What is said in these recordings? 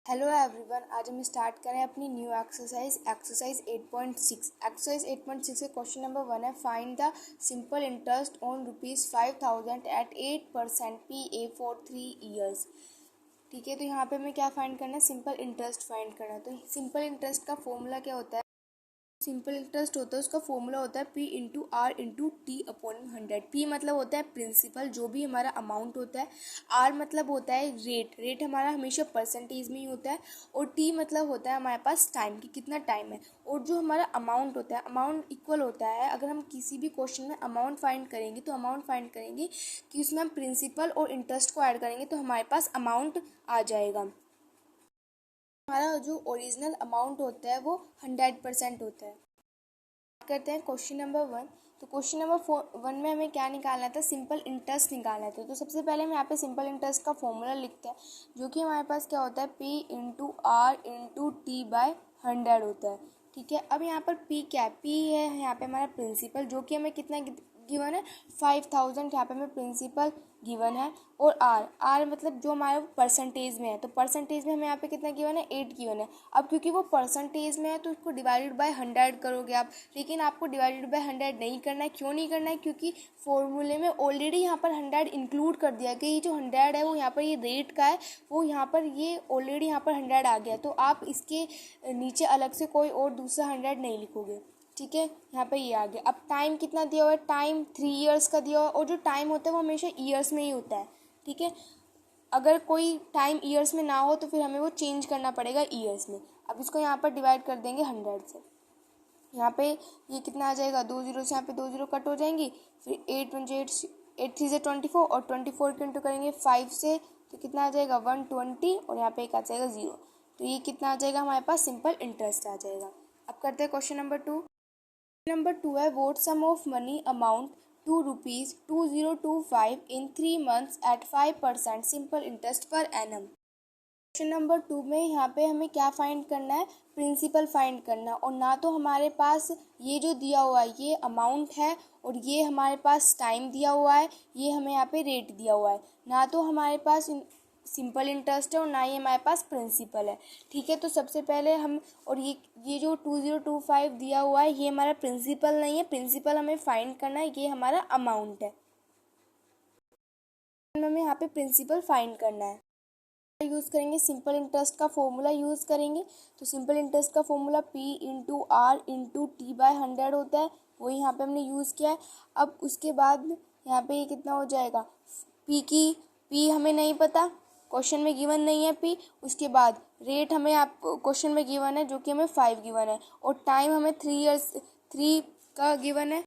Hello everyone, आज हम start करें अपनी न्यू एक्सरसाइज 8.6। एक्सरसाइज 8.6 के क्वेश्चन नंबर 1 है, find the simple interest on ₹5,000 at 8% PA for 3 years। ठीक है, तो यहाँ पे हमें क्या फाइंड करना है? सिंपल इंटरेस्ट फाइंड करना है। तो सिंपल इंटरेस्ट का फॉर्मूला क्या होता है? सिंपल इंटरेस्ट होता है, उसका फॉर्मूला होता है P/R/T/100। P मतलब होता है प्रिंसिपल, जो भी हमारा अमाउंट होता है। R मतलब होता है रेट हमारा हमेशा परसेंटेज में ही होता है। और T मतलब होता है हमारे पास टाइम, कि कितना टाइम है। और जो हमारा अमाउंट होता है, अमाउंट इक्वल होता है, अगर हम किसी भी क्वेश्चन में अमाउंट फाइंड करेंगे तो अमाउंट फाइंड करेंगे कि उसमें हम प्रिंसिपल और इंटरेस्ट को ऐड करेंगे तो हमारे पास अमाउंट आ जाएगा। हमारा जो ओरिजिनल अमाउंट होता है वो 100% होता है। करते हैं क्वेश्चन नंबर 1। तो क्वेश्चन नंबर 1 में हमें क्या निकालना था? सिंपल इंटरेस्ट निकालना था। तो सबसे पहले हम यहाँ पे सिंपल इंटरेस्ट का फॉर्मूला लिखते हैं, जो कि हमारे पास क्या होता है? P/R/T/100 होता है। ठीक है, अब यहाँ पर P क्या है? P है यहाँ पे हमारा प्रिंसिपल, जो कि हमें कितना गिवन है? 5,000 यहाँ पे हमें प्रिंसिपल गिवन है। और आर मतलब जो हमारे परसेंटेज में है, तो परसेंटेज में हमें यहाँ पे कितना गिवन है? 8 गिवन है। अब क्योंकि वो परसेंटेज में है तो उसको डिवाइडेड बाय 100 करोगे आप, लेकिन आपको डिवाइडेड बाय 100 नहीं करना है। क्यों नहीं करना है? क्योंकि फॉर्मूले में ऑलरेडी यहाँ पर 100 इंक्लूड कर दिया कि ये जो 100 है वो यहाँ पर ये रेट का है, वो यहाँ पर ये ऑलरेडी यहाँ पर 100 आ गया, तो आप इसके नीचे अलग से कोई और दूसरा 100 नहीं लिखोगे। ठीक है, यहाँ पे ये आ गया। अब टाइम कितना दिया हुआ है? टाइम 3 years का दिया हुआ है, और जो टाइम होता है वो हमेशा ईयर्स में ही होता है। ठीक है, अगर कोई टाइम ईयर्स में ना हो तो फिर हमें वो चेंज करना पड़ेगा ईयर्स में। अब इसको यहाँ पर डिवाइड कर देंगे 100 से। यहाँ पे ये कितना आ जाएगा? 2 जीरो से यहाँ पे 2 जीरो कट हो जाएंगी। फिर 8 3 से 24, और 24 को इंटू करेंगे 5 से, तो कितना आ जाएगा? 120, और यहाँ पे एक आ जाएगा 0। तो ये कितना आ जाएगा? हमारे पास सिंपल इंटरेस्ट आ जाएगा। अब करते हैं क्वेश्चन नंबर 2। नंबर 2 है, what sum of money amount ₹2,025 in 3 months at 5% simple interest per annum. Question number 2 में यहाँ पे हमें क्या फाइंड करना है? प्रिंसिपल फाइंड करना। और ना तो हमारे पास ये जो दिया हुआ है ये अमाउंट है, और ये हमारे पास टाइम दिया हुआ है, ये हमें यहाँ पे रेट दिया हुआ है। ना तो हमारे पास सिंपल इंटरेस्ट है और ना ही हमारे पास प्रिंसिपल है। ठीक है, तो सबसे पहले हम, और ये जो 2025 दिया हुआ है ये हमारा प्रिंसिपल नहीं है, प्रिंसिपल हमें फाइंड करना है, ये हमारा अमाउंट है। हमें यहाँ पे प्रिंसिपल फाइंड करना है। यूज़ करेंगे सिंपल इंटरेस्ट का फॉर्मूला यूज़ करेंगे। तो सिंपल इंटरेस्ट का फॉर्मूला P/R/T/100 होता है, वही यहाँ पे हमने यूज़ किया है। अब उसके बाद यहाँ पे ये कितना हो जाएगा? P हमें नहीं पता, क्वेश्चन में गिवन नहीं है P। उसके बाद रेट हमें आप क्वेश्चन में गिवन है, जो कि हमें 5 गिवन है। और टाइम हमें 3 का गिवन है,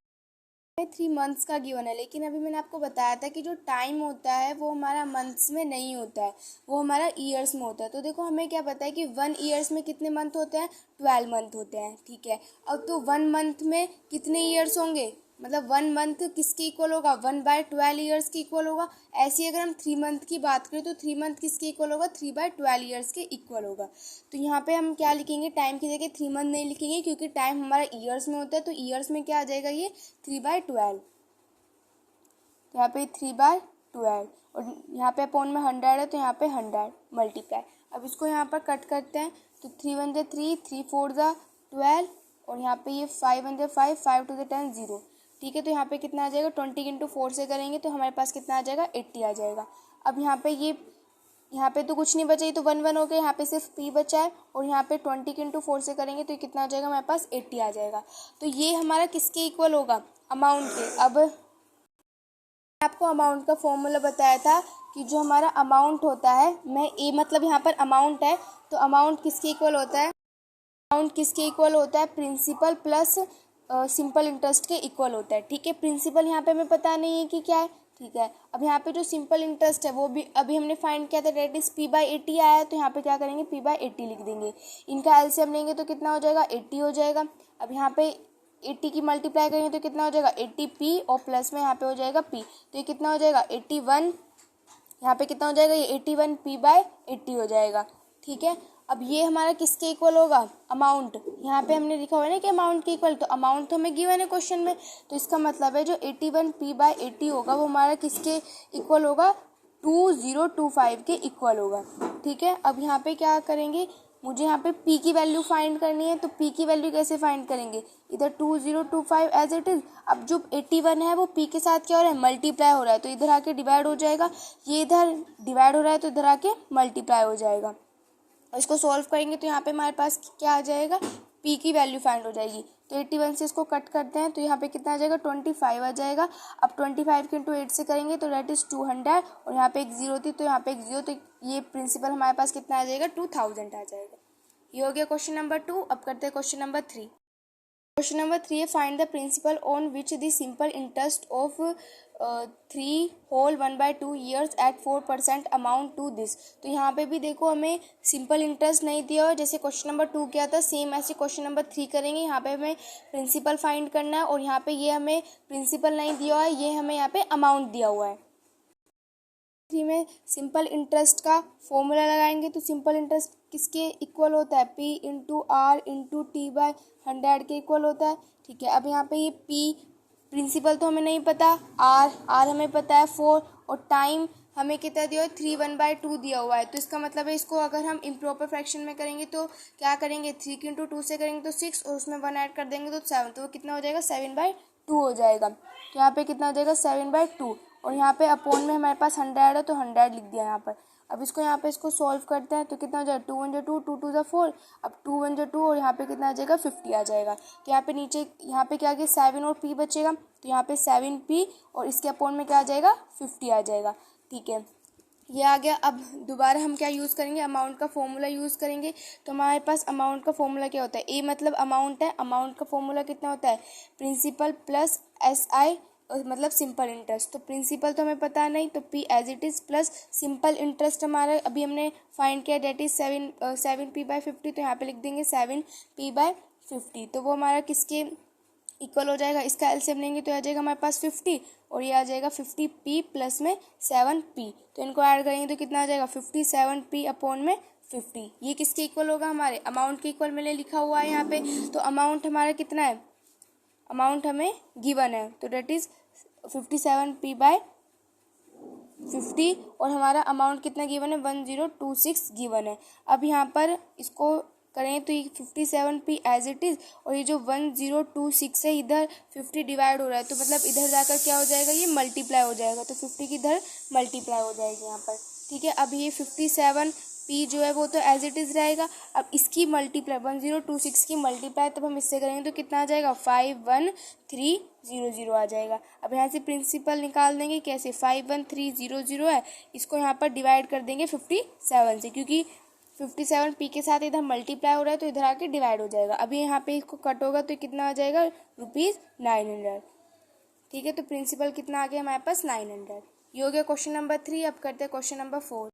3 months का गिवन है। लेकिन अभी मैंने आपको बताया था कि जो टाइम होता है वो हमारा मंथ्स में नहीं होता है, वो हमारा ईयर्स में होता है। तो देखो हमें क्या पता है कि 1 years में कितने मंथ होते हैं? 12 मंथ होते हैं। ठीक है, अब तो 1 month में कितने ईयर्स होंगे? मतलब 1 month किसके इक्वल होगा? 1/12 years के इक्वल होगा। ऐसे ही अगर हम 3 month की बात करें तो 3 month किसके इक्वल होगा? 3/12 years के इक्वल होगा। तो यहाँ पे हम क्या लिखेंगे? टाइम की जगह 3 month नहीं लिखेंगे, क्योंकि टाइम हमारा ईयर्स में होता है। तो ईयर्स में क्या आ जाएगा? ये 3/12। तो यहाँ पे 3/12, और यहाँ पे अपॉन में 100 है, तो यहाँ पे 100 मल्टीप्लाई। अब इसको यहाँ पर कट करते हैं, तो 3 1 3, 3 4 12, और यहाँ पे ये 5 1 5, 5 2 10 0। ठीक है, तो यहाँ पे कितना आ जाएगा? 20 इंटू 4 से करेंगे तो हमारे पास कितना आ जाएगा? 80 आ जाएगा। अब यहाँ पे यहाँ पे तो कुछ नहीं बचा, ये तो 1 1 हो गया, यहाँ पे सिर्फ P बचा है। और यहाँ पे 20 इंटू 4 से करेंगे तो कितना आ जाएगा? हमारे पास 80 आ जाएगा। तो ये हमारा किसके इक्वल होगा? अमाउंट के। अब आपको अमाउंट का फॉर्मूला बताया था कि जो हमारा अमाउंट होता है, मैं ए मतलब यहाँ पर अमाउंट है, तो अमाउंट किसके इक्वल होता है? अमाउंट किसके इक्वल होता है? प्रिंसिपल प्लस सिंपल इंटरेस्ट के इक्वल होता है। ठीक है, प्रिंसिपल यहाँ पे हमें पता नहीं है कि क्या है। ठीक है, अब यहाँ पे जो सिंपल इंटरेस्ट है वो भी अभी हमने फाइंड किया था, डेट इज P/80 आया है, तो यहाँ पे क्या करेंगे? P/80 लिख देंगे। इनका एलसीएम लेंगे तो कितना हो जाएगा? 80 हो जाएगा। अब यहाँ पे 80 की मल्टीप्लाई करेंगे तो कितना हो जाएगा? 80P, और प्लस में यहाँ पे हो जाएगा P, तो ये कितना हो जाएगा? 81। यहाँ पे कितना हो जाएगा? ये 81 P/80 हो जाएगा। ठीक है, अब ये हमारा किसके इक्वल होगा? अमाउंट। यहाँ पे हमने लिखा हुआ है ना कि अमाउंट के इक्वल, तो अमाउंट तो हमें गिवन है क्वेश्चन में, तो इसका मतलब है जो 81 P/80 होगा वो हमारा किसके इक्वल होगा? 2025 के इक्वल होगा। ठीक है, अब यहाँ पे क्या करेंगे, मुझे यहाँ पे p की वैल्यू फाइंड करनी है, तो p की वैल्यू कैसे फाइंड करेंगे, इधर 2025 एज इट इज। अब जो 81 है वो p के साथ क्या हो रहा है, मल्टीप्लाई हो रहा है, तो इधर आके डिवाइड हो जाएगा, ये इधर डिवाइड हो रहा है तो इधर आके मल्टीप्लाई हो जाएगा। इसको सॉल्व करेंगे तो यहाँ पे हमारे पास क्या आ जाएगा, p की वैल्यू फाइंड हो जाएगी। तो 81 से इसको कट करते हैं तो यहाँ पे कितना आ जाएगा, 25 आ जाएगा। अब 25 के इंटू 8 से करेंगे तो दैट इज 200, और यहाँ पे एक जीरो थी तो यहाँ पे एक जीरो, तो ये प्रिंसिपल हमारे पास कितना आ जाएगा, 2000 आ जाएगा। ये हो गया क्वेश्चन नंबर 2। अब करते हैं क्वेश्चन नंबर 3। क्वेश्चन नंबर 3 है, find the principal on which the simple interest of 3 whole 1/2 years at 4% amount to this. तो यहाँ पे भी देखो हमें सिंपल इंटरेस्ट नहीं दिया हुआ, जैसे क्वेश्चन नंबर 2 क्या था, सेम ऐसे क्वेश्चन नंबर 3 करेंगे। यहाँ पे हमें प्रिंसिपल फाइंड करना है, और यहाँ पे ये हमें प्रिंसिपल नहीं दिया हुआ है, ये हमें यहाँ पे अमाउंट दिया हुआ है। 3 में सिंपल इंटरेस्ट का फॉर्मूला लगाएंगे, तो सिंपल इंटरेस्ट किसके इक्वल होता है, p into R into T by 100 के इक्वल होता है। ठीक है, अब यहाँ पे ये p प्रिंसिपल तो हमें नहीं पता, r हमें पता है 4, और टाइम हमें कितना दिया हुआ है, 3 1/2 दिया हुआ है। तो इसका मतलब है इसको अगर हम इम्प्रॉपर फ्रैक्शन में करेंगे तो क्या करेंगे, 3 के इंटू 2 से करेंगे तो 6, और उसमें 1 ऐड कर देंगे तो 7, तो वो कितना हो जाएगा, 7/2 हो जाएगा। तो यहाँ पे कितना हो जाएगा, 7/2, और यहाँ पे अपॉन में हमारे पास 100 है तो 100 लिख दिया यहाँ पर। अब इसको यहाँ पे इसको सॉल्व करते हैं तो कितना हो जाएगा, 2 1 2, 2 2 4, अब 2 1 2, और यहाँ पे कितना आ जाएगा, 50 आ जाएगा। तो यहाँ पे नीचे यहाँ पे क्या आ गया, 7 और p बचेगा, तो यहाँ पे 7p, और इसके अपॉन में क्या आ जाएगा, 50 आ जाएगा। ठीक है, ये आ गया। अब दोबारा हम क्या यूज़ करेंगे, अमाउंट का फॉर्मूला यूज़ करेंगे। तो हमारे पास अमाउंट का फॉर्मूला क्या होता है, ए मतलब अमाउंट है, अमाउंट का फॉर्मूला कितना होता है, प्रिंसिपल प्लस SI मतलब सिंपल इंटरेस्ट। तो प्रिंसिपल तो हमें पता नहीं, तो p as it is plus simple interest हमारा अभी हमने फाइंड किया, डेट इज 7p/50, तो यहाँ पे लिख देंगे 7p/50। तो वो हमारा किसके इक्वल हो जाएगा, इसका एलसीएम लेंगे तो आ जाएगा हमारे पास 50, और ये आ जाएगा 50p प्लस में 7p, तो इनको ऐड करेंगे तो कितना आ जाएगा, 57p अपॉन में 50। ये किसके इक्वल होगा, हमारे अमाउंट के इक्वल मैंने लिखा हुआ है यहाँ पे। तो अमाउंट हमारा कितना है, अमाउंट हमें गिवन है, तो डेट इज 57p/50, और हमारा अमाउंट कितना गिवन है, 1026 गिवन है। अब यहाँ पर इसको करें तो ये 57p एज इट इज़, और ये जो 1026 है इधर 50 डिवाइड हो रहा है, तो मतलब इधर जाकर क्या हो जाएगा, ये मल्टीप्लाई हो जाएगा, तो 50 की इधर मल्टीप्लाई हो जाएगी यहाँ पर। ठीक है, अब ये 57p जो है वो तो एज इट इज़ रहेगा। अब इसकी मल्टीप्लाई 1026 की मल्टीप्लाई तब हम इससे करेंगे तो कितना आ जाएगा, 51300 आ जाएगा। अब यहाँ से प्रिंसिपल निकाल देंगे, कैसे, 51300 है, इसको यहाँ पर डिवाइड कर देंगे 57 से, क्योंकि 57p के साथ इधर मल्टीप्लाई हो रहा है तो इधर आके डिवाइड हो जाएगा। अभी यहाँ पे इसको कट होगा तो कितना आ जाएगा, ₹900। ठीक है, तो प्रिंसिपल कितना आ गया हमारे पास, 900। ये हो गया क्वेश्चन नंबर 3। अब करते हैं क्वेश्चन नंबर 4।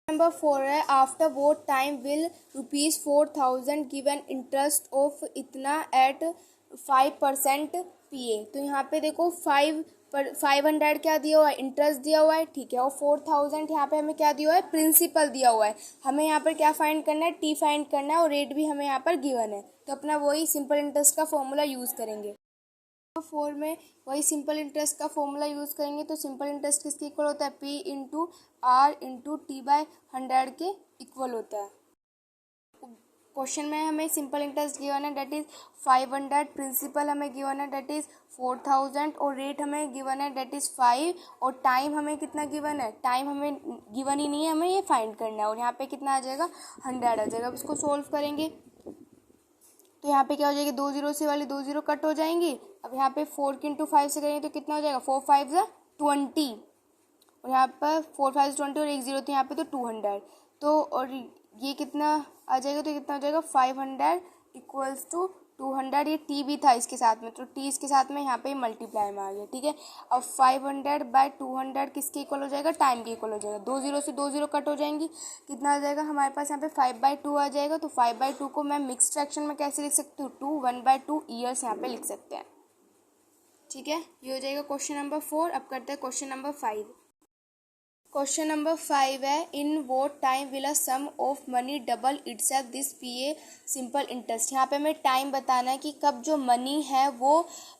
नंबर 4 है, after what time will ₹4000 given interest of इतना एट 5% PA। तो यहाँ पे देखो 500 क्या दिया हुआ है, इंटरेस्ट दिया हुआ है। ठीक है, और 4000 यहाँ पे हमें क्या दिया हुआ है, प्रिंसिपल दिया हुआ है। हमें यहाँ पर क्या फाइंड करना है, टी फाइंड करना है, और रेट भी हमें यहाँ पर गिवन है, तो अपना वही सिंपल इंटरेस्ट का फॉर्मूला यूज़ करेंगे। 4 में वही सिंपल इंटरेस्ट का फॉर्मूला यूज़ करेंगे। तो सिंपल इंटरेस्ट किसके इक्वल होता है, p into R into T/100 के इक्वल होता है। क्वेश्चन में हमें सिंपल इंटरेस्ट गिवन है, डेट इज़ 500, प्रिंसिपल हमें गिवन है, डेट इज़ 4000, और रेट हमें गिवन है, डेट इज़ 5, और टाइम हमें कितना गिवन है, टाइम हमें गिवन ही नहीं है, हमें ये फाइंड करना है, और यहाँ पे कितना आ जाएगा, 100 आ जाएगा। अब इसको सोल्व करेंगे तो यहाँ पे क्या हो जाएगी, 2 0 से वाली 2 0 कट हो जाएंगी। अब यहाँ पे 4 के इंटू 5 से करेंगे तो कितना हो जाएगा, 4 5 20, और यहाँ पर 4 5 20, और 1 0 तो यहाँ पे तो 200, तो और ये कितना आ जाएगा, तो कितना हो जाएगा, 500 इक्वल्स टू 200। ये टी भी था इसके साथ में, तो टी इसके साथ में यहाँ पे मल्टीप्लाई में आ गया। ठीक है, अब 500/200 किसके इक्वल हो जाएगा, टाइम के इक्वल हो जाएगा। 2 0 से 2 0 कट हो जाएंगी, कितना आ जाएगा हमारे पास यहाँ पे 5/2 आ जाएगा। तो 5/2 को मैं मिक्स फ्रैक्शन में कैसे लिख सकती हूँ, 2 1/2 ईयर्स यहाँ पे लिख सकते हैं। ठीक है, ये हो जाएगा क्वेश्चन नंबर 4। अब करते हैं क्वेश्चन नंबर 5। क्वेश्चन नंबर 5 है, in what time will a sum of money double itself this P A simple interest. यहाँ पे हमें टाइम बताना है कि कब जो मनी है वो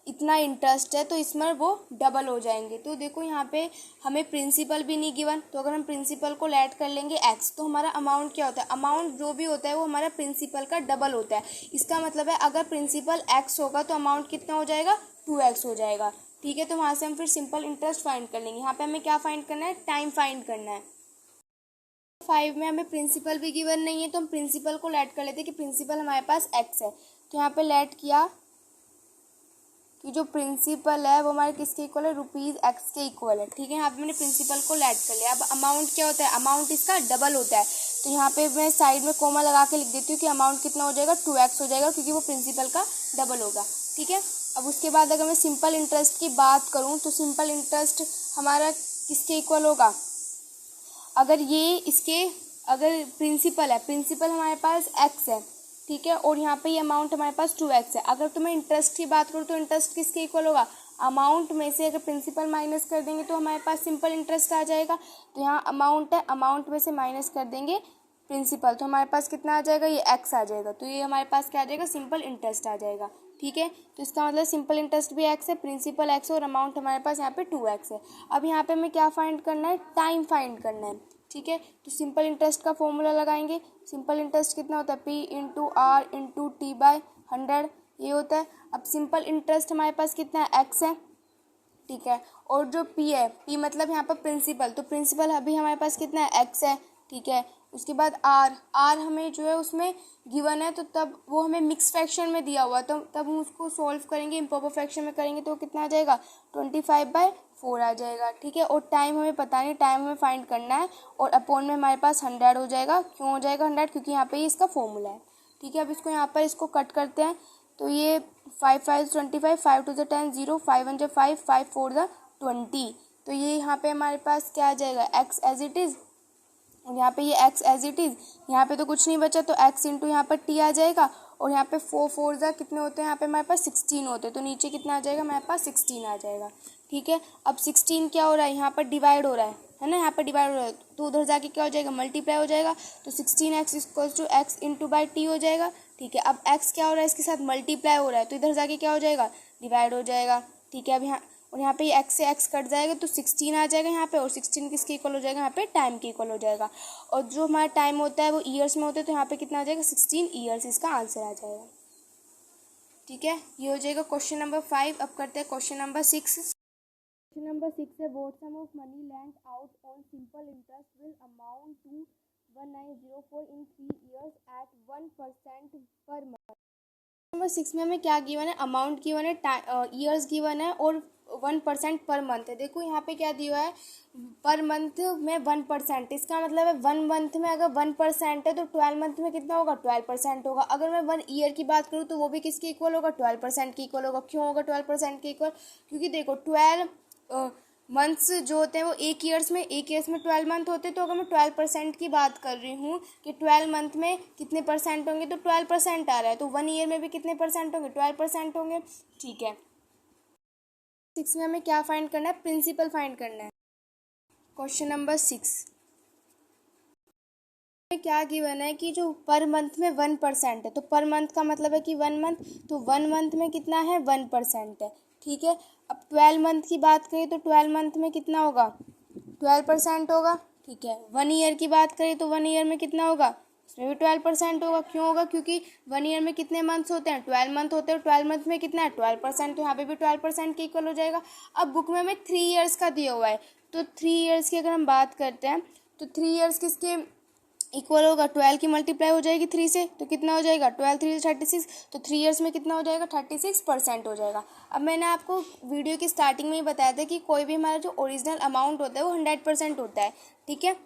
इतना इंटरेस्ट है तो इसमें वो डबल हो जाएंगे। तो देखो यहाँ पे हमें प्रिंसिपल भी नहीं गिवन, तो अगर हम प्रिंसिपल को ऐड कर लेंगे एक्स तो हमारा अमाउंट क्या होता है, अमाउंट जो भी होता है वो हमारा प्रिंसिपल का डबल होता है। इसका मतलब है अगर प्रिंसिपल एक्स होगा तो अमाउंट कितना हो जाएगा, 2x हो जाएगा। ठीक है, तो वहाँ से हम फिर सिंपल इंटरेस्ट फाइंड कर लेंगे। यहाँ पे हमें क्या फाइंड करना है, टाइम फाइंड करना है। 5 में हमें प्रिंसिपल भी गिवन नहीं है तो हम प्रिंसिपल को लेट कर लेते हैं कि प्रिंसिपल हमारे पास x है। तो यहाँ पे लेट किया कि जो प्रिंसिपल है वो हमारे किसके इक्वल है, ₹x के इक्वल है। ठीक है, यहाँ पे मैंने प्रिंसिपल को लेट कर लिया। अब अमाउंट क्या होता है, अमाउंट इसका डबल होता है। तो यहाँ पे मैं साइड में कोमा लगा के लिख देती हूँ कि अमाउंट कितना हो जाएगा, 2x हो जाएगा, क्योंकि वो प्रिंसिपल का डबल होगा। ठीक है, अब उसके बाद अगर मैं सिंपल इंटरेस्ट की बात करूँ तो सिंपल इंटरेस्ट हमारा किसके इक्वल होगा, अगर ये इसके अगर प्रिंसिपल है, प्रिंसिपल हमारे पास x है, ठीक है, और यहाँ पे ये अमाउंट हमारे पास 2x है। अगर तो मैं इंटरेस्ट की बात करूँ तो इंटरेस्ट किसके इक्वल होगा, अमाउंट में से अगर प्रिंसिपल माइनस कर देंगे तो हमारे पास सिंपल इंटरेस्ट आ जाएगा। तो यहाँ अमाउंट है, अमाउंट में से माइनस कर देंगे प्रिंसिपल तो हमारे पास कितना आ जाएगा, ये x आ जाएगा। तो ये हमारे पास क्या आ जाएगा, सिंपल इंटरेस्ट आ जाएगा। ठीक है, तो इसका मतलब सिंपल इंटरेस्ट भी x है, प्रिंसिपल x है और अमाउंट हमारे पास यहाँ पे 2x है। अब यहाँ पे हमें क्या फाइंड करना है, टाइम फाइंड करना है। ठीक है, तो सिंपल इंटरेस्ट का फॉर्मूला लगाएंगे। सिंपल इंटरेस्ट कितना होता है, P into R into T by 100 ये होता है। अब सिंपल इंटरेस्ट हमारे पास कितना है, x है। ठीक है, और जो P है, P मतलब यहाँ पर प्रिंसिपल, तो प्रिंसिपल अभी हमारे पास कितना है, x है। ठीक है, उसके बाद r हमें जो है उसमें गिवन है, तो तब वो हमें मिक्स फ्रैक्शन में दिया हुआ, तो तब हम उसको सॉल्व करेंगे, इम्प्रॉपर फ्रैक्शन में करेंगे तो कितना आ जाएगा, 25/4 आ जाएगा। ठीक है, और टाइम हमें पता नहीं, टाइम हमें फाइंड करना है, और अपॉन में हमारे पास 100 हो जाएगा। क्यों हो जाएगा 100, क्योंकि यहाँ पे इसका फॉर्मूला है। ठीक है, अब इसको यहाँ पर इसको कट करते हैं, तो ये 5 5 25, 5 2 10 0, 5 1 5, 5 4 20। तो ये यहाँ पे हमारे पास क्या आ जाएगा, x एज इट इज़, और यहाँ पे ये x एज इट इज़, यहाँ पे तो कुछ नहीं बचा तो x इंटू यहाँ पर t आ जाएगा, और यहाँ पे 4 4 कितने होते हैं, यहाँ पे हमारे पास 16 होते हैं, तो नीचे कितना आ जाएगा, हमारे पास 16 आ जाएगा। ठीक है, अब 16 क्या हो रहा है, यहाँ पर डिवाइड हो रहा है ना, यहाँ पर डिवाइड हो रहा है, तो उधर जाके क्या हो जाएगा, मल्टीप्लाई हो जाएगा, तो 16x equals to x into by T हो जाएगा। ठीक है, अब x क्या हो रहा है, इसके साथ मल्टीप्लाई हो रहा है, तो इधर जाके क्या हो जाएगा, डिवाइड हो जाएगा। ठीक है, अब यहाँ और यहाँ पे x से x कट जाएगा तो 16 आ जाएगा यहाँ पे, और 16 किसके इक्वल हो जाएगा, यहाँ पे टाइम के इक्वल हो जाएगा। और जो हमारा टाइम होता है वो ईयर्स में होता है, तो यहाँ पे कितना आ जाएगा, 16 ईयर्स इसका आंसर आ जाएगा। ठीक है, ये हो जाएगा क्वेश्चन नंबर 5। अब करते हैं क्वेश्चन नंबर 6। क्वेश्चन नंबर 6 है, what sum of money lent out on simple interest will amount to 1904 in 3 years at 1% per month. Number 6 में हमें क्या गिवन है, अमाउंट गिवन है, ईयर्स गिवन है, और 1% पर मंथ है। देखो यहाँ पे क्या दिया है, पर मंथ में 1%, इसका मतलब है 1 मंथ में अगर 1% है तो 12 मंथ में कितना होगा, 12% होगा। अगर मैं 1 ईयर की बात करूँ तो वो भी किसके इक्वल होगा, 12% के इक्वल होगा। क्यों होगा 12% के इक्वल, क्योंकि देखो 12 मंथ्स जो होते हैं वो एक ईयर्स में 12 मंथ होते हैं। तो अगर मैं 12% की बात कर रही हूँ कि 12 मंथ में कितने परसेंट होंगे, तो 12% आ रहा है, तो 1 ईयर में भी कितने परसेंट होंगे, 12% होंगे। ठीक है, 6 में हमें क्या फाइंड करना है, प्रिंसिपल फाइंड करना है। क्वेश्चन नंबर 6 में क्या गिवन है कि जो पर मंथ में 1% है, तो पर मंथ का मतलब है कि 1 मंथ, तो 1 मंथ में कितना है, 1% है। ठीक है, अब 12 मंथ की बात करें तो 12 मंथ में कितना होगा, 12% होगा। ठीक है, 1 ईयर की बात करें तो 1 ईयर में कितना होगा, उसमें भी 12% होगा। क्यों होगा, क्योंकि 1 ईयर में कितने मंथ्स होते हैं, 12 मंथ होते हैं, 12 मंथ में कितना है, 12%, तो यहाँ पे भी 12% के इक्वल हो जाएगा। अब बुक में हमें 3 ईयर्स का दिया हुआ है, तो 3 ईयर्स की अगर हम बात करते हैं तो 3 ईयर्स किसके इक्वल होगा, 12 की मल्टीप्लाई हो जाएगी 3 से, तो कितना हो जाएगा, 12 3 36, तो 3 ईयर्स में कितना हो जाएगा, 36% हो जाएगा। अब मैंने आपको वीडियो की स्टार्टिंग में ही बताया था कि कोई भी हमारा जो ओरिजिनल अमाउंट होता है वो 100% होता है। ठीक है,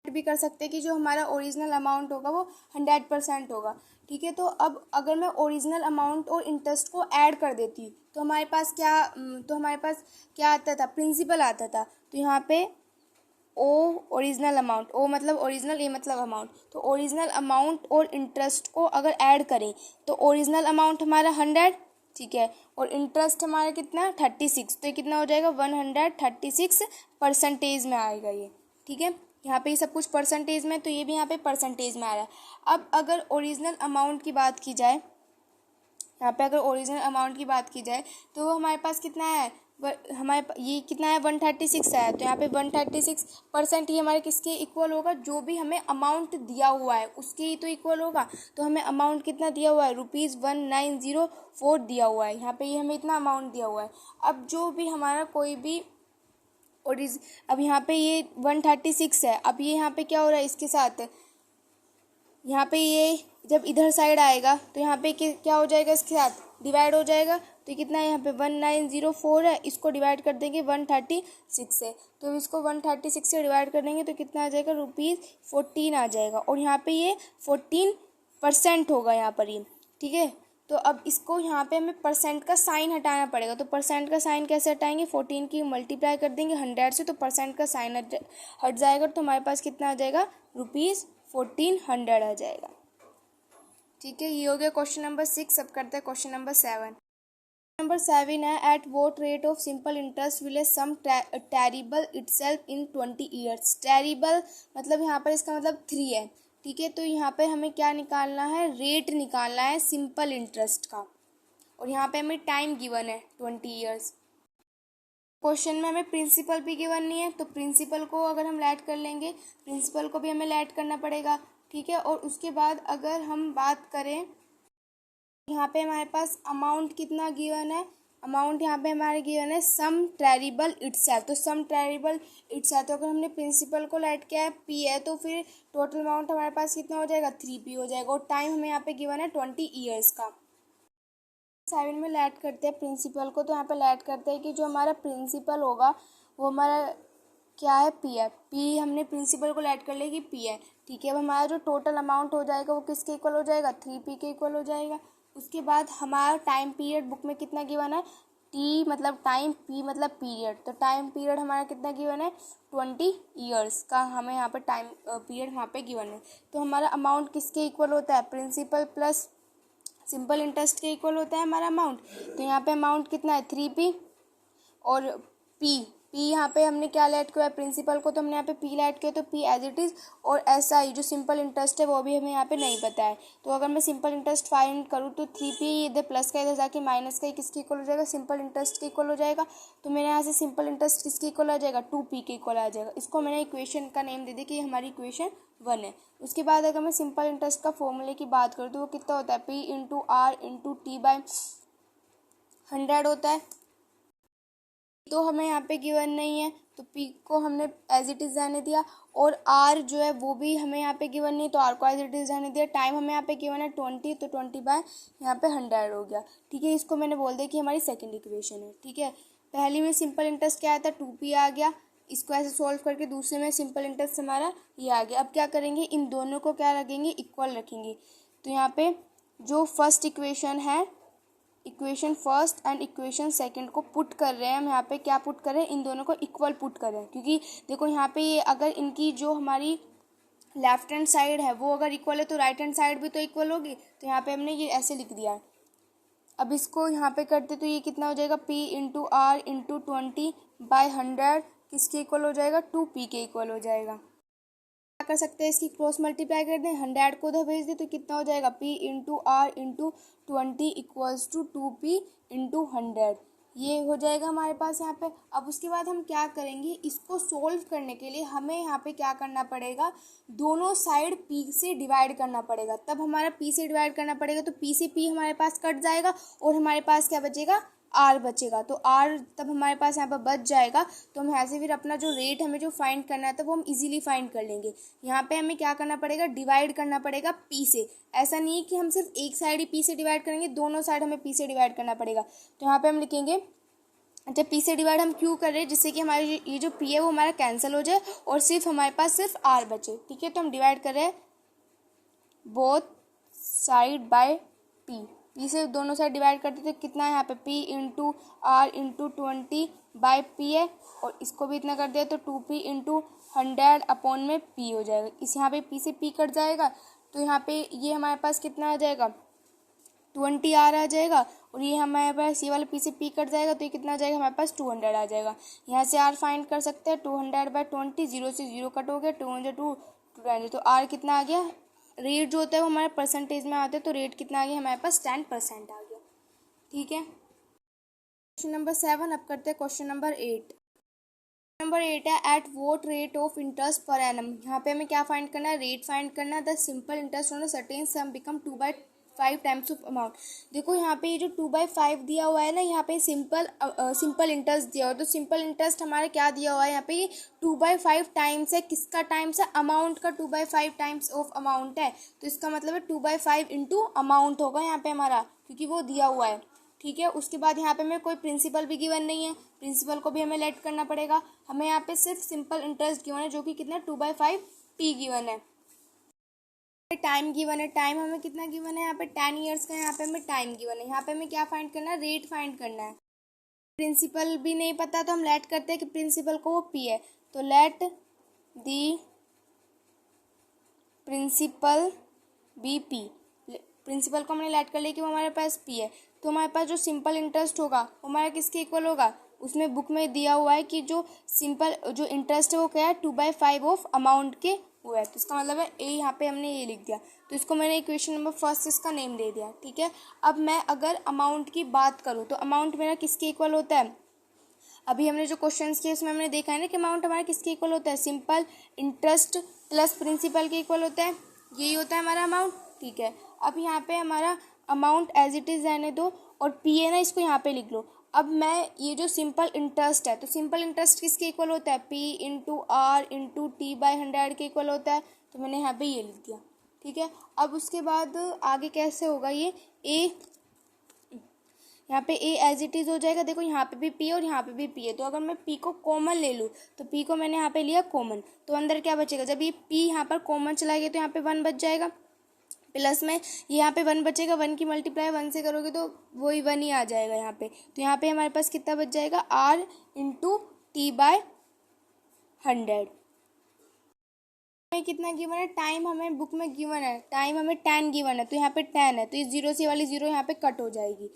भी कर सकते हैं कि जो हमारा ओरिजिनल अमाउंट होगा वो 100% होगा। ठीक है, तो अब अगर मैं ओरिजिनल अमाउंट और इंटरेस्ट को ऐड कर देती तो हमारे पास क्या आता था, प्रिंसिपल आता था। तो यहाँ पे ओ ओरिजिनल अमाउंट, ओ मतलब ओरिजिनल, ए मतलब अमाउंट, तो ओरिजिनल अमाउंट और इंटरेस्ट को अगर ऐड करें तो ओरिजिनल अमाउंट हमारा 100 ठीक है। और इंटरेस्ट हमारा कितना है 36, तो ये कितना हो जाएगा 136% में आएगा ये, ठीक है। यहाँ पे ये सब कुछ परसेंटेज में, तो ये भी यहाँ पे परसेंटेज में आ रहा है। अब अगर ओरिजिनल अमाउंट की बात की जाए, यहाँ पे अगर ओरिजिनल अमाउंट की बात की जाए तो हमारे पास कितना है, ये कितना है 136 है। तो यहाँ पे 136% ही हमारे किसके इक्वल होगा, जो भी हमें अमाउंट दिया हुआ है उसके ही तो इक्वल होगा। तो हमें अमाउंट कितना दिया हुआ है, ₹1904 दिया हुआ है, यहाँ पे ये हमें इतना अमाउंट दिया हुआ है। अब जो भी हमारा कोई भी अब यहाँ पे ये 136 है, अब ये यहाँ पे क्या हो रहा है इसके साथ, यहाँ पे ये जब इधर साइड आएगा तो यहाँ पे क्या हो जाएगा, इसके साथ डिवाइड हो जाएगा। तो कितना है यहाँ पे 1904 है, इसको डिवाइड कर देंगे 136 से, तो इसको 136 से डिवाइड कर देंगे तो कितना आ जाएगा ₹14 आ जाएगा। और यहाँ पे ये 14% होगा यहाँ पर ये, ठीक है। तो अब इसको यहाँ पे हमें परसेंट का साइन हटाना पड़ेगा। तो परसेंट का साइन कैसे हटाएंगे, 14 की मल्टीप्लाई कर देंगे 100 से, तो परसेंट का साइन हट जाएगा। तो हमारे पास कितना आ जाएगा, ₹1400 आ जाएगा, ठीक है। ये हो गया क्वेश्चन नंबर 6। अब करते हैं क्वेश्चन नंबर 7। नंबर 7 है, at what rate of simple interest will a sum treble itself in 20 years. Treble मतलब यहाँ पर इसका मतलब 3 है, ठीक है। तो यहाँ पे हमें क्या निकालना है, रेट निकालना है सिंपल इंटरेस्ट का, और यहाँ पे हमें टाइम गिवन है 20 ईयर्स। क्वेश्चन में हमें प्रिंसिपल भी गिवन नहीं है, तो प्रिंसिपल को अगर हम ऐड कर लेंगे, प्रिंसिपल को भी हमें ऐड करना पड़ेगा, ठीक है। और उसके बाद अगर हम बात करें, यहाँ पे हमारे पास अमाउंट कितना गिवन है, अमाउंट यहाँ पे हमारे गिवन है सम टेरिबल इटसेल्फ। तो सम टेरिबल इटसेल्फ, तो अगर हमने प्रिंसिपल को ऐड किया है P है, तो फिर टोटल अमाउंट हमारे पास कितना हो जाएगा 3P हो जाएगा। और टाइम हमें यहाँ पे गिवन है 20 ईयर्स का। 7 में ऐड करते हैं प्रिंसिपल को, तो यहाँ पे ऐड करते हैं कि जो हमारा प्रिंसिपल होगा वो हमारा क्या है, P है। P हमने प्रिंसिपल को ऐड कर लिया कि P है, ठीक है। अब हमारा जो टोटल अमाउंट हो जाएगा वो किसके इक्वल हो जाएगा, 3P के इक्वल हो जाएगा। उसके बाद हमारा टाइम पीरियड बुक में कितना गिवन है, T मतलब टाइम, P मतलब पीरियड। तो टाइम पीरियड हमारा कितना गिवन है 20 ईयर्स का, हमें यहाँ पर टाइम पीरियड वहाँ पे गिवन है। तो हमारा अमाउंट किसके इक्वल होता है, प्रिंसिपल प्लस सिंपल इंटरेस्ट के इक्वल होता है हमारा अमाउंट। तो यहाँ पे अमाउंट कितना है 3P, और P यहाँ पे हमने क्या ऐड किया है प्रिंसिपल को, तो हमने यहाँ पे P ऐड किया, तो P एज इट इज़। और SI जो सिंपल इंटरेस्ट है वो भी हमें यहाँ पे नहीं पता है। तो अगर मैं सिंपल इंटरेस्ट फाइंड करूँ तो 3P इधर प्लस का इधर जाके माइनस का किसके इक्वल हो जाएगा, सिंपल इंटरेस्ट के इक्वल हो जाएगा। तो मेरे यहाँ से सिंपल इंटरेस्ट किसके इक्वल आ जाएगा, 2P के इक्वल आ जाएगा। इसको मैंने इक्वेशन का नेम दे दिया कि हमारी इक्वेशन 1 है। उसके बाद अगर मैं सिंपल इंटरेस्ट का फॉर्मूले की बात करूँ तो वो कितना होता है, P/R/T/100 होता है। तो हमें यहाँ पे गिवन नहीं है, तो P को हमने एज इट इज़ रहने दिया, और R जो है वो भी हमें यहाँ पे गिवन नहीं, तो R को एज इट इज़ रहने दिया। टाइम हमें यहाँ पे गिवन है 20, तो 20 यहाँ पे 100 हो गया, ठीक है। इसको मैंने बोल दिया कि हमारी सेकंड इक्वेशन है, ठीक है। पहली में सिंपल इंटरेस्ट क्या आया था, 2P आ गया। इसको ऐसे सॉल्व करके दूसरे में सिंपल इंटरेस्ट हमारा ये आ गया। अब क्या करेंगे, इन दोनों को क्या रखेंगे, इक्वल रखेंगे। तो यहाँ पे जो फर्स्ट इक्वेशन है, equation first and equation second को पुट कर रहे हैं हम, यहाँ पे क्या पुट कर रहे हैं, इन दोनों को इक्वल पुट कर रहे हैं। क्योंकि देखो यहाँ पे ये अगर इनकी जो हमारी लेफ्ट हैंड साइड है वो अगर इक्वल है तो राइट हैंड साइड भी तो इक्वल होगी। तो यहाँ पे हमने ये ऐसे लिख दिया है। अब इसको यहाँ पे करते तो ये कितना हो जाएगा, P/R/20/100 किसके इक्वल हो जाएगा, 2P के इक्वल हो जाएगा। क्या कर सकते हैं, इसकी क्रॉस मल्टीप्लाई कर दें, 100 को उधर भेज दें, तो कितना हो जाएगा P/R/20 इक्वल्स टू 2P/100। ये हो जाएगा हमारे पास यहाँ पे। अब उसके बाद हम क्या करेंगे, इसको सोल्व करने के लिए हमें यहाँ पे क्या करना पड़ेगा, दोनों साइड P से डिवाइड करना पड़ेगा। तब हमारा P से डिवाइड करना पड़ेगा, तो P से P हमारे पास कट जाएगा और हमारे पास क्या बचेगा, R बचेगा। तो R तब हमारे पास यहाँ पर बच जाएगा। तो हम यहाँ से फिर अपना जो रेट हमें जो फाइंड करना है तो वो हम इजीली फाइंड कर लेंगे। यहाँ पे हमें क्या करना पड़ेगा, डिवाइड करना पड़ेगा P से। ऐसा नहीं है कि हम सिर्फ एक साइड ही P से डिवाइड करेंगे, दोनों साइड हमें P से डिवाइड करना पड़ेगा। तो यहाँ पे हम लिखेंगे, अच्छा P से डिवाइड हम क्यों कर रहे हैं, जिससे कि हमारे ये जो P है वो हमारा कैंसिल हो जाए और सिर्फ हमारे पास सिर्फ R बचे, ठीक है। तो हम डिवाइड कर रहे हैं both side by P। P से दोनों साइड डिवाइड करते तो कितना है यहाँ पे, P/R/20/P है, और इसको भी इतना कर दिया तो 2P/100/P हो जाएगा। इस यहाँ पे P से P कट जाएगा, तो यहाँ पे ये हमारे पास कितना आ जाएगा, 20 आ जाएगा, और ये हमारे पास ये वाला पी से पी कट जाएगा, तो ये कितना आ जाएगा हमारे पास 200 आ जाएगा। यहाँ से आर फाइंड कर सकते हैं, 200/20, 0 से 0 कट हो गया, 2 तो आर कितना आ गया, रेट जो होता है वो हमारे परसेंटेज में आता है, तो रेट कितना आ गया हमारे पास 10% आ गया। ठीक है, क्वेश्चन नंबर 7। अब करते हैं क्वेश्चन नंबर 8। नंबर 8 है at what rate of interest per annum. यहाँ पे हमें क्या फाइंड करना है, रेट फाइंड करना है। The simple interest on certain some become 2/5 times of amount. देखो यहाँ पे ये जो 2/5 दिया हुआ है ना, यहाँ पे सिंपल इंटरेस्ट दिया हुआ है, तो सिंपल इंटरेस्ट हमारा क्या दिया हुआ है यहाँ पे, ये 2/5 टाइम्स है, किसका टाइम्स है, अमाउंट का 2/5 टाइम्स ऑफ अमाउंट है, तो इसका मतलब है 2/5 इंटू अमाउंट होगा यहाँ पे हमारा, क्योंकि वो दिया हुआ है। ठीक है, उसके बाद यहाँ पे हमें कोई प्रिंसिपल भी गिवन नहीं है, प्रिंसिपल को भी हमें लेट करना पड़ेगा। हमें यहाँ पे सिर्फ सिंपल इंटरेस्ट गिवन है, जो कि कितना 2/5 टी गिवन है। टाइम गिवन है, टाइम हमें कितना गिवन है यहाँ पे 10 ईयर्स का, यहाँ पे हमें टाइम गिवन है। यहाँ पे हमें क्या फाइंड करना है, रेट फाइंड करना है। प्रिंसिपल भी नहीं पता, तो हम लेट करते हैं कि प्रिंसिपल को वो पी है, तो let the principal be P. Principal को हमने लेट कर लिया कि वो हमारे पास पी है, तो हमारे पास जो सिंपल इंटरेस्ट होगा वो हमारा किसके इक्वल होगा, उसमें बुक में दिया हुआ है कि जो इंटरेस्ट है वो क्या है, 2/5 ऑफ अमाउंट के हुआ है, तो इसका मतलब है ए, यहाँ पे हमने ये लिख दिया, तो इसको मैंने इक्वेशन नंबर फर्स्ट इसका नेम दे दिया। ठीक है, अब मैं अगर अमाउंट की बात करूँ तो अमाउंट मेरा किसके इक्वल होता है, अभी हमने जो क्वेश्चन किए उसमें हमने देखा है ना कि अमाउंट हमारा किसके इक्वल होता है, सिंपल इंटरेस्ट प्लस प्रिंसिपल के इक्वल होता है, यही होता है हमारा अमाउंट। ठीक है, अब यहाँ पे हमारा अमाउंट एज इट इज़ रहने दो, और पी है ना इसको यहाँ पे लिख लो। अब मैं ये जो सिंपल इंटरेस्ट है, तो सिंपल इंटरेस्ट किसके इक्वल होता है, P into R into T/100 के इक्वल होता है, तो मैंने यहाँ पे ये लिख दिया। ठीक है, अब उसके बाद आगे कैसे होगा, ये ए, यहाँ पे ए एज इट इज़ हो जाएगा। देखो यहाँ पे भी पी और यहाँ पे भी पी है, तो अगर मैं पी को कॉमन ले लूँ, तो पी को मैंने यहाँ पे लिया कॉमन, तो अंदर क्या बचेगा, जब ये पी यहाँ पर कॉमन चलाएगा तो यहाँ पे 1 बच जाएगा, प्लस में यहाँ पे 1 बचेगा, 1 की मल्टीप्लाई 1 से करोगे तो वही 1 ही आ जाएगा यहाँ पे, तो यहाँ पे हमारे पास कितना बच जाएगा, R इंटू T/100। हमें कितना गिवन है, टाइम हमें बुक में गिवन है, टाइम हमें 10 गिवन है, तो यहाँ पे 10 है, तो इस 0 से वाली 0 यहाँ पे कट हो जाएगी।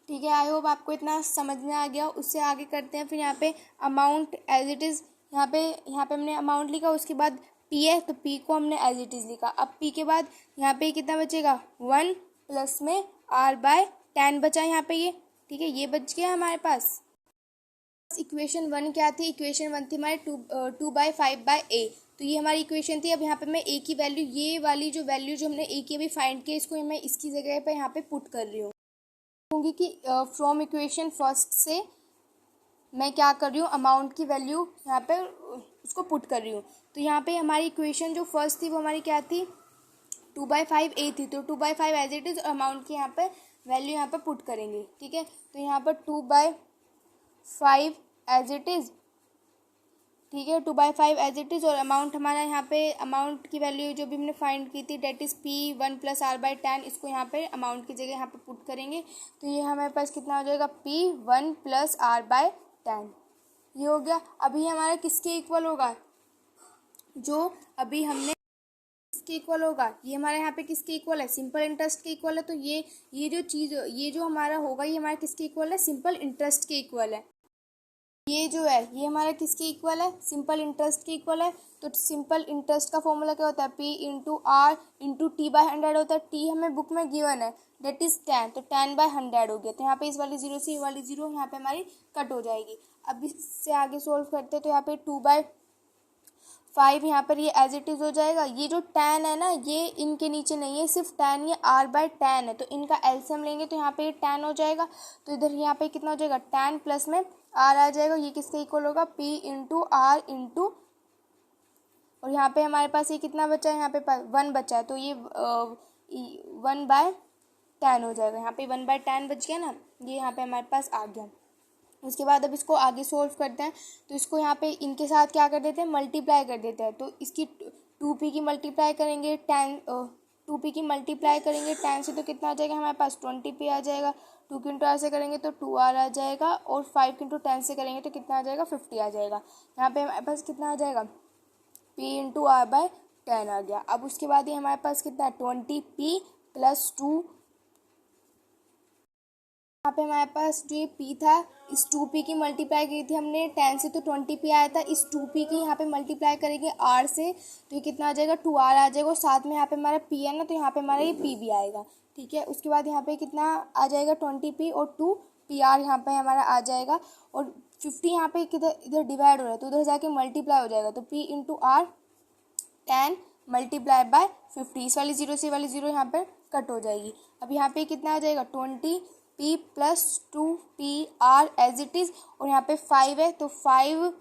ठीक है, आई होप आपको इतना समझ में आ गया। उससे आगे करते हैं, फिर यहाँ पे अमाउंट एज इट इज़, यहाँ पे हमने अमाउंट लिखा, उसके बाद पी है तो पी को हमने एज इट इज़ लिखा। अब पी के बाद यहाँ पे कितना बचेगा, 1 प्लस में R/10 बचा यहाँ पे ये। ठीक है, ये बच गया हमारे पास। इक्वेशन 1 क्या थी, इक्वेशन 1 थी हमारे 2/5/a, तो ये हमारी इक्वेशन थी। अब यहाँ पे मैं ए की वैल्यू, ये वाली जो वैल्यू जो हमने ए की अभी फाइंड की, इसको मैं इसकी जगह पे यहाँ पे पुट कर रही हूँ कि फ्रॉम इक्वेशन फर्स्ट से मैं क्या कर रही हूँ, अमाउंट की वैल्यू यहाँ पे उसको पुट कर रही हूँ। तो यहाँ पे हमारी इक्वेशन जो फर्स्ट थी वो हमारी क्या थी, 2/5 थी, तो 2/5 एज इट इज़, और अमाउंट की यहाँ पे वैल्यू यहाँ पे पुट करेंगे। ठीक है, तो यहाँ पर 2/5 एज इट इज़, ठीक है, 2/5 एज इट इज़, और अमाउंट हमारा यहाँ पे अमाउंट की वैल्यू जो भी हमने फाइंड की थी डेट इज़ P1 + R/10, इसको यहाँ पे अमाउंट की जगह यहाँ पे पुट करेंगे, तो ये हमारे पास कितना हो जाएगा, P1 + R/10, ये हो गया। अभी हमारा किसके इक्वल होगा, जो अभी हमने किसके इक्वल होगा, ये हमारे यहाँ पे किसके इक्वल है, सिंपल इंटरेस्ट के इक्वल है, तो ये जो हमारा होगा ये हमारा किसके इक्वल है, सिंपल इंटरेस्ट के इक्वल है। ये जो है ये हमारा किसके इक्वल है, सिंपल इंटरेस्ट के इक्वल है। तो सिंपल इंटरेस्ट का फॉर्मूला क्या होता है, P into R into T/100 होता है। T हमें बुक में गिवन है डेट इज 10, तो 10/100 हो गया, तो यहाँ पे इस वाली 0 से ये वाली 0 यहाँ पे हमारी कट हो जाएगी। अब इससे आगे सोल्व करते हैं, तो यहाँ पे 2/5 यहाँ पर ये एज इट इज़ हो जाएगा। ये जो 10 है ना, ये इनके नीचे नहीं है, सिर्फ 10, ये R/10 है, तो इनका एलसीएम लेंगे तो यहाँ पे 10 हो जाएगा, तो इधर यहाँ पे कितना हो जाएगा, 10 प्लस में R आ जाएगा, ये किसके इक्वल होगा, P इंटू आर इंटू, और यहाँ पे हमारे पास ये कितना बचा है, यहाँ पे 1 बचा है, तो ये 1/10 हो जाएगा, यहाँ पे 1/10 बच गया ना, ये यहाँ पे हमारे पास आ गया। उसके बाद अब इसको आगे सोल्व करते हैं, तो इसको यहाँ पे इनके साथ क्या कर देते हैं, मल्टीप्लाई कर देते हैं, तो इसकी 2p की मल्टीप्लाई करेंगे 2p की मल्टीप्लाई करेंगे 10 से, तो कितना आ जाएगा हमारे पास 20p आ जाएगा। 2 × R से करेंगे तो 2R आ जाएगा, और 5 × 10 से करेंगे तो कितना आ जाएगा, 50 आ जाएगा। यहाँ पे हमारे पास कितना आ जाएगा, P इंटू R/10 आ गया। अब उसके बाद ये हमारे पास कितना है, 20p + 2 यहाँ पे हमारे पास जो ये p था, इस 2p की मल्टीप्लाई की थी हमने 10 से, तो 20p आया था। इस 2p की यहाँ पे मल्टीप्लाई करेंगे r से, तो ये कितना आ जाएगा 2r आ जाएगा। और साथ में यहाँ पे हमारा p है ना, तो यहाँ पे हमारा ये p भी आएगा। ठीक है, उसके बाद यहाँ पे कितना आ जाएगा 20p और 2pr यहाँ पे हमारा आ जाएगा। और 50 यहाँ पे किधर इधर डिवाइड हो रहा है, तो उधर जाके मल्टीप्लाई हो जाएगा। तो p into r 10 multiply by 50, इस वाली जीरो से वाली जीरो यहाँ पे कट हो जाएगी। अब यहाँ पे कितना आ जाएगा 20p plus 2pr as it is. और यहाँ पे 5 है, तो 5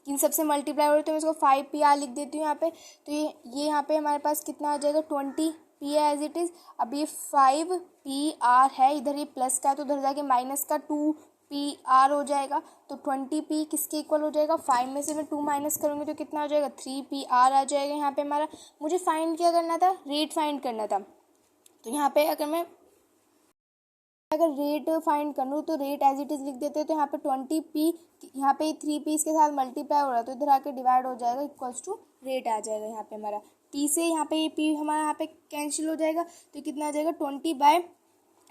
इन सबसे मल्टीप्लाई हो रही है, तो मैं इसको 5pr लिख देती हूँ यहाँ पे। तो ये यहाँ पे हमारे पास कितना आ जाएगा 20p है एज इट इज़। अब ये 5pr है, इधर ये प्लस का है, तो उधर जाके माइनस का 2pr हो जाएगा। तो 20p किसके इक्वल हो जाएगा, 5 में से मैं 2 माइनस करूँगी तो कितना हो जाएगा 3pr आ जाएगा। यहाँ पे हमारा मुझे फाइंड क्या करना था, रेट फाइंड करना था। तो यहाँ पे अगर रेट फाइंड कर लूँ तो रेट एज इट इज़ लिख देते हैं। तो यहाँ पे 20p, यहाँ पे 3p इसके साथ मल्टीप्लाई हो रहा है, तो इधर आके डिवाइड हो जाएगा, इक्वल्स टू रेट आ जाएगा। यहाँ पे हमारा p से यहाँ पे ये p हमारा यहाँ पे कैंसिल हो जाएगा, तो कितना आ जाएगा 20/3।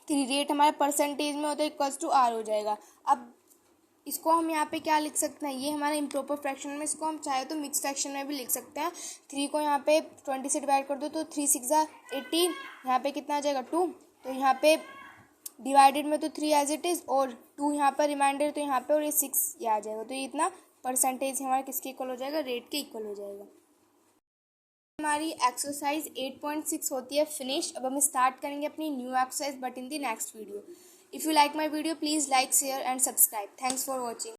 रेट हमारा परसेंटेज में होता है, इक्वल्स टू r हो जाएगा। अब इसको हम यहाँ पे क्या लिख सकते हैं, ये हमारा इम्प्रॉपर फ्रैक्शन में, इसको हम चाहे तो मिक्स फ्रैक्शन में भी लिख सकते हैं। 3 को यहाँ पे 20 से डिवाइड कर दो, तो 3 6 18, यहाँ पे कितना आ जाएगा 2। तो यहाँ पे डिवाइडेड में तो 3 एज इट इज़, और 2 यहाँ पर रिमाइंडर, तो यहाँ पे और ये 6 ये आ जाएगा। तो ये इतना परसेंटेज हमारा किसके इक्वल हो जाएगा, रेट के इक्वल हो जाएगा। हमारी एक्सरसाइज 8.6 होती है फिनिश। अब हम स्टार्ट करेंगे अपनी new exercise, but in the next video. If you like my video please like share and subscribe. Thanks for watching.